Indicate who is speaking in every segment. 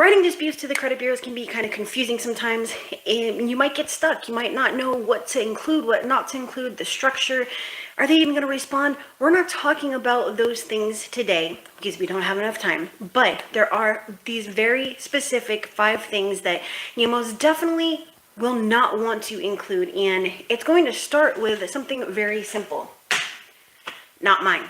Speaker 1: Writing disputes to the credit bureaus can be kind of confusing sometimes, and you might get stuck. You might not know what to include, what not to include, the structure. Are they even going to respond? We're not talking about those things today because we don't have enough time, but there are these very specific 5 things that you most definitely will not want to include, and it's going to start with something very simple. Not mine.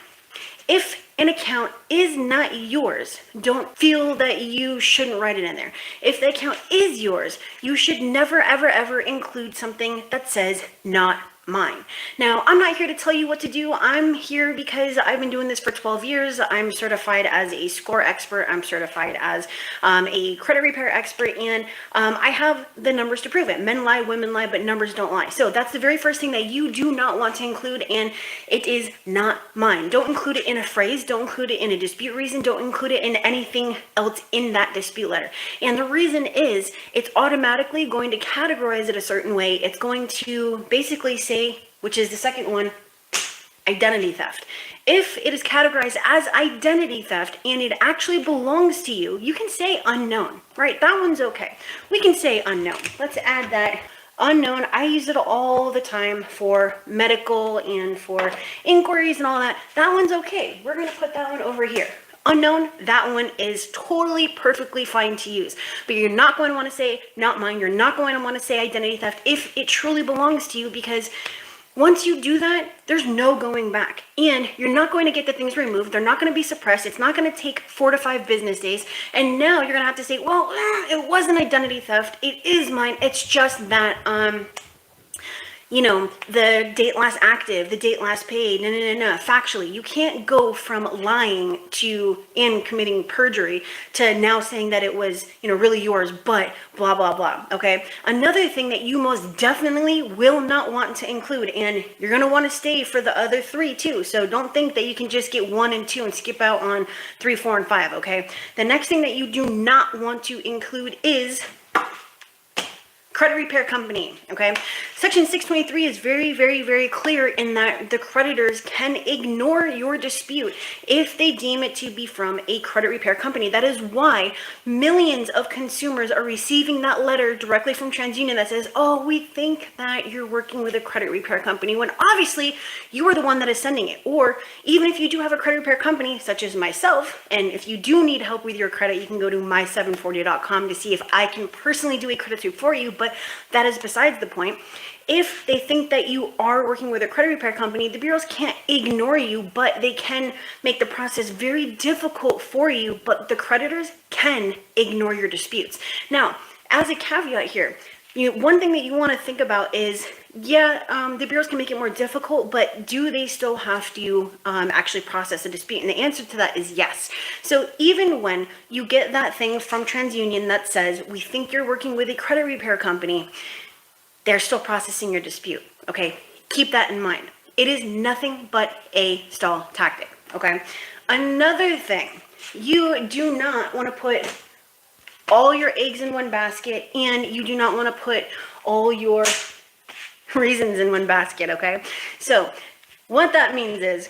Speaker 1: If an account is not yours, don't feel that you shouldn't write it in there. If the account is yours, you should never, ever, ever include something that says not mine. Now, I'm not here to tell you what to do. I'm here because I've been doing this for 12 years. I'm certified as a score expert. I'm certified as a credit repair expert, and I have the numbers to prove it. Men lie, women lie, but numbers don't lie. So that's the very first thing that you do not want to include, and it is not mine. Don't include it in a phrase. Don't include it in a dispute reason. Don't include it in anything else in that dispute letter. And the reason is it's automatically going to categorize it a certain way. It's going to basically say, which is the second one, identity theft. If it is categorized as identity theft and it actually belongs to you, you can say unknown, right? That one's okay. We can say unknown. Let's add that. Unknown, I use it all the time for medical and for inquiries and all that. That one's okay. We're going to put that one over here. Unknown, that one is totally perfectly fine to use, but you're not going to want to say not mine. You're not going to want to say identity theft if it truly belongs to you, because once you do that, there's no going back, and you're not going to get the things removed. They're not going to be suppressed. It's not going to take 4 to 5 business days, and now you're going to have to say, well, it wasn't identity theft. It is mine. It's just that the date last active, the date last paid, no. Factually, you can't go from lying and committing perjury to now saying that it was, really yours, but blah, blah, blah, okay? Another thing that you most definitely will not want to include, and you're going to want to stay for the other 3 too, so don't think that you can just get 1 and 2 and skip out on 3, 4, and 5, okay? The next thing that you do not want to include is credit repair company, okay? Section 623 is very, very, very clear in that the creditors can ignore your dispute if they deem it to be from a credit repair company. That is why millions of consumers are receiving that letter directly from TransUnion that says, oh, we think that you're working with a credit repair company, when obviously you are the one that is sending it. Or even if you do have a credit repair company, such as myself, and if you do need help with your credit, you can go to my740.com to see if I can personally do a credit sweep for you, but that is besides the point. If they think that you are working with a credit repair company, the bureaus can't ignore you, but they can make the process very difficult for you, but the creditors can ignore your disputes. Now, as a caveat here, one thing that you want to think about is, the bureaus can make it more difficult, but do they still have to actually process a dispute? And the answer to that is yes. So even when you get that thing from TransUnion that says, we think you're working with a credit repair company, they're still processing your dispute, okay? Keep that in mind. It is nothing but a stall tactic, okay? Another thing, you do not want to put all your eggs in one basket, and you do not want to put all your reasons in one basket, okay? So what that means is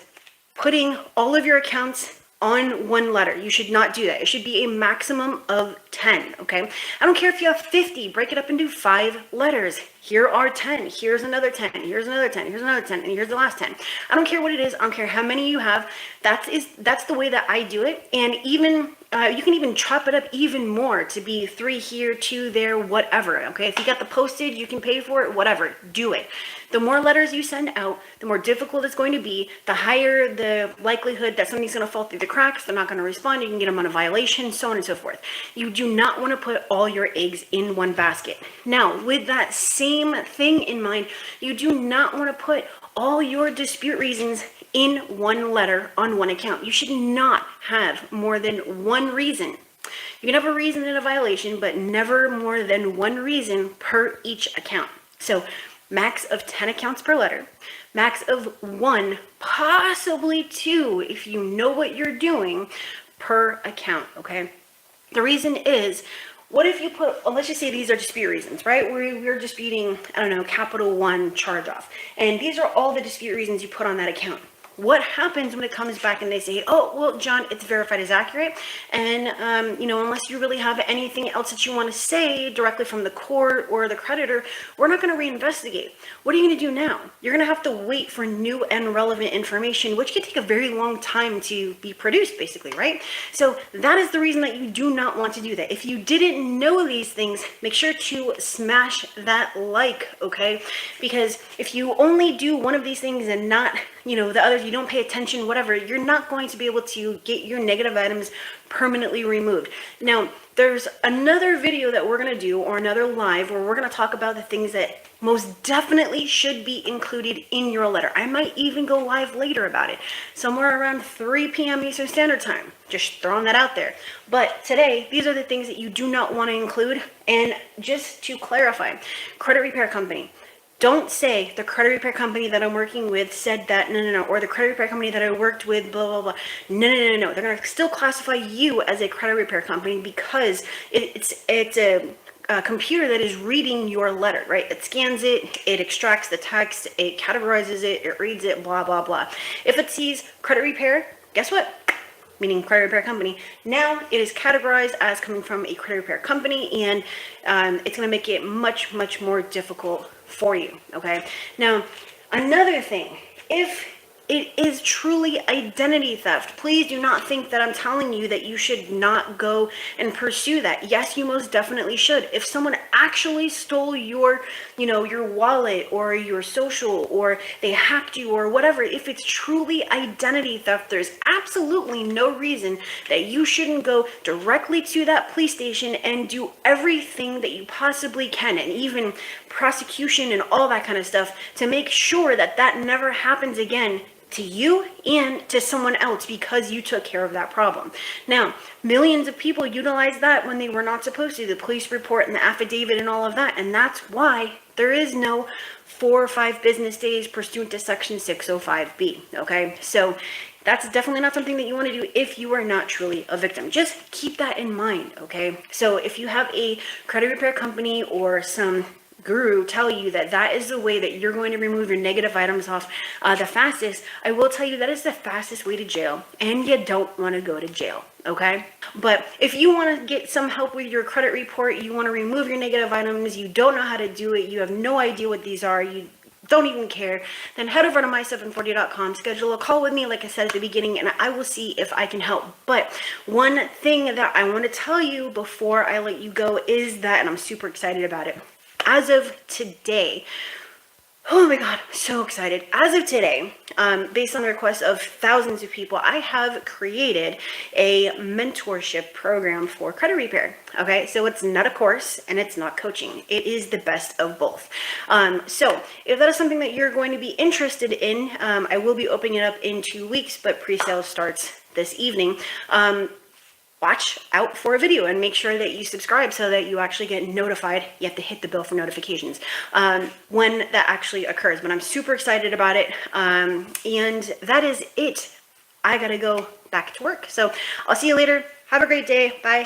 Speaker 1: putting all of your accounts on one letter. You should not do that. It should be a maximum of 10, okay? I don't care if you have 50, break it up into 5 letters. Here are 10, here's another 10, here's another 10, here's another 10, and here's the last 10. I don't care what it is, I don't care how many you have. That's the way that I do it. And even you can even chop it up even more to be 3 here, 2 there, whatever, okay? If you got the postage, you can pay for it, whatever, do it. The more letters you send out, the more difficult it's going to be, the higher the likelihood that something's going to fall through the cracks, they're not going to respond, you can get them on a violation, so on and so forth. You do not want to put all your eggs in one basket. Now, with that same thing in mind, you do not want to put all your dispute reasons in one letter on one account. You should not have more than one reason. You can have a reason in a violation, but never more than one reason per each account. So max of 10 accounts per letter, max of 1, possibly 2, if you know what you're doing, per account, okay? The reason is, what if you put, let's just say these are dispute reasons, right? We're disputing, Capital One charge off. And these are all the dispute reasons you put on that account. what happens when it comes back and they say, oh, well, John, it's verified as accurate. And, unless you really have anything else that you want to say directly from the court or the creditor, we're not going to reinvestigate. What are you going to do now? You're going to have to wait for new and relevant information, which could take a very long time to be produced, basically, right? So that is the reason that you do not want to do that. If you didn't know these things, make sure to smash that like, okay? Because if you only do one of these things and not, the others, you don't pay attention, whatever, you're not going to be able to get your negative items permanently removed. Now, there's another video that we're going to do, or another live, where we're going to talk about the things that most definitely should be included in your letter. I might even go live later about it, somewhere around 3 p.m. Eastern Standard Time. Just throwing that out there. But today, these are the things that you do not want to include. And just to clarify, credit repair company. Don't say the credit repair company that I'm working with said that, no, or the credit repair company that I worked with, blah, blah, blah. No. They're going to still classify you as a credit repair company because it's a computer that is reading your letter, right? It scans it, it extracts the text, it categorizes it, it reads it, blah, blah, blah. If it sees credit repair, guess what? Meaning credit repair company, now it is categorized as coming from a credit repair company, and it's going to make it much, much more difficult for you, okay? Now, another thing, if it is truly identity theft, please do not think that I'm telling you that you should not go and pursue that. Yes, you most definitely should. If someone actually stole your wallet or your social, or they hacked you or whatever, if it's truly identity theft, there's absolutely no reason that you shouldn't go directly to that police station and do everything that you possibly can, and even prosecution and all that kind of stuff, to make sure that that never happens again to you and to someone else, because you took care of that problem. Now, millions of people utilize that when they were not supposed to, the police report and the affidavit and all of that, and that's why there is no 4 or 5 business days pursuant to Section 605B, okay? So that's definitely not something that you want to do if you are not truly a victim. Just keep that in mind, okay? So if you have a credit repair company or some guru tell you that that is the way that you're going to remove your negative items off the fastest, I will tell you that is the fastest way to jail, and you don't want to go to jail, okay? But if you want to get some help with your credit report, you want to remove your negative items, you don't know how to do it, you have no idea what these are, you don't even care, then head over to my740.com, schedule a call with me, like I said at the beginning, and I will see if I can help. But one thing that I want to tell you before I let you go is that, and I'm super excited about it, as of today, oh my God, I'm so excited. As of today, based on the request of thousands of people, I have created a mentorship program for credit repair. Okay, so it's not a course and it's not coaching. It is the best of both. So if that is something that you're going to be interested in, I will be opening it up in 2 weeks, but pre-sale starts this evening. Watch out for a video and make sure that you subscribe so that you actually get notified. You have to hit the bell for notifications when that actually occurs. But I'm super excited about it. And that is it. I gotta go back to work. So I'll see you later. Have a great day. Bye.